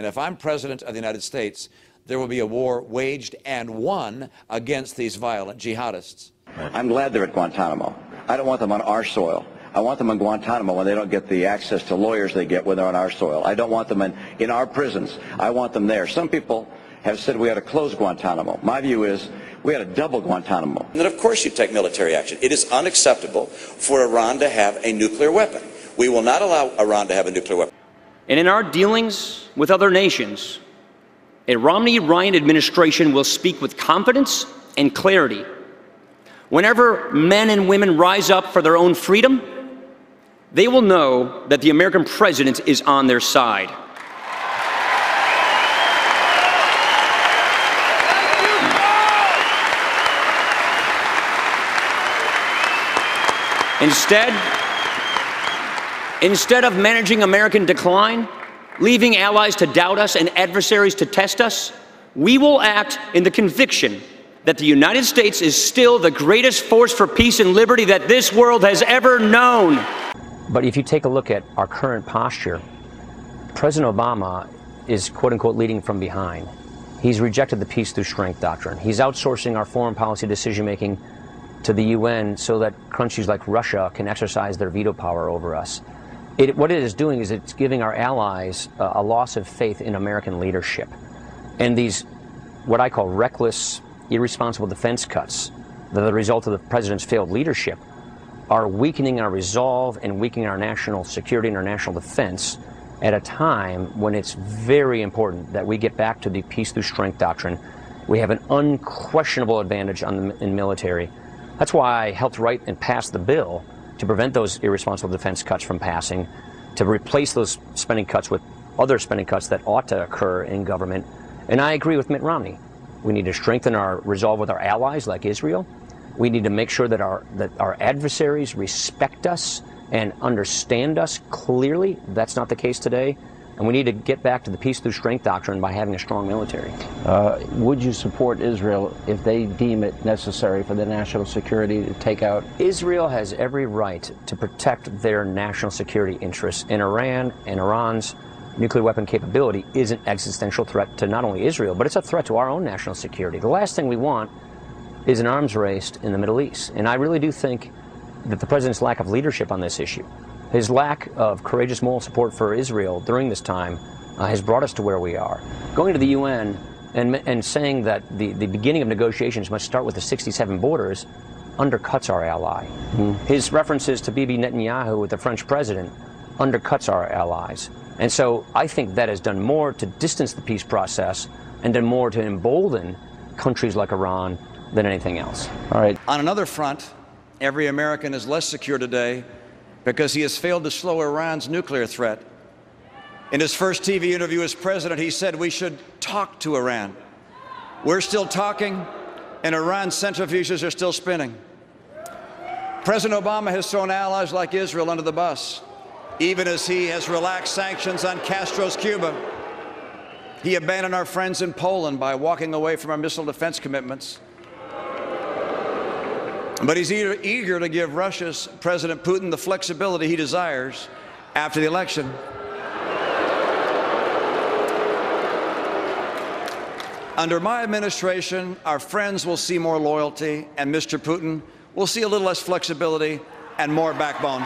And if I'm president of the United States, there will be a war waged and won against these violent jihadists. I'm glad they're at Guantanamo. I don't want them on our soil. I want them in Guantanamo when they don't get the access to lawyers they get when they're on our soil. I don't want them in our prisons. I want them there. Some people have said we ought to close Guantanamo. My view is we ought to double Guantanamo. And then, of course, you take military action. It is unacceptable for Iran to have a nuclear weapon. We will not allow Iran to have a nuclear weapon. And in our dealings with other nations, a Romney and Ryan administration will speak with confidence and clarity. Whenever men and women rise up for their own freedom, they will know that the American president is on their side. Instead of managing American decline, leaving allies to doubt us and adversaries to test us, we will act in the conviction that the United States is still the greatest force for peace and liberty that this world has ever known. But if you take a look at our current posture, President Obama is, quote-unquote, leading from behind. He's rejected the peace through strength doctrine. He's outsourcing our foreign policy decision-making to the UN so that countries like Russia can exercise their veto power over us. What it is doing is it's giving our allies a loss of faith in American leadership. And these, what I call reckless, irresponsible defense cuts that are the result of the president's failed leadership are weakening our resolve and weakening our national security and our national defense at a time when it's very important that we get back to the peace through strength doctrine. We have an unquestionable advantage in military. That's why I helped write and pass the bill to prevent those irresponsible defense cuts from passing, to replace those spending cuts with other spending cuts that ought to occur in government. And I agree with Mitt Romney. We need to strengthen our resolve with our allies like Israel. We need to make sure that our adversaries respect us and understand us clearly. That's not the case today. And we need to get back to the peace through strength doctrine by having a strong military. Would you support Israel if they deem it necessary for their national security to take out? Israel has every right to protect their national security interests, and Iran and Iran's nuclear weapon capability is an existential threat to not only Israel, but it's a threat to our own national security. The last thing we want is an arms race in the Middle East. And I really do think that the president's lack of leadership on this issue, his lack of courageous moral support for Israel during this time has brought us to where we are. Going to the UN and saying that the beginning of negotiations must start with the 67 borders undercuts our ally. His references to Bibi Netanyahu with the French president undercuts our allies. And so I think that has done more to distance the peace process and done more to embolden countries like Iran than anything else. All right. On another front, every American is less secure today because he has failed to slow Iran's nuclear threat. In his first TV interview as president, he said we should talk to Iran. We're still talking, and Iran's centrifuges are still spinning. President Obama has thrown allies like Israel under the bus, even as he has relaxed sanctions on Castro's Cuba. He abandoned our friends in Poland by walking away from our missile defense commitments. But he's eager to give Russia's President Putin the flexibility he desires after the election. Under my administration, our friends will see more loyalty, and Mr. Putin will see a little less flexibility and more backbone.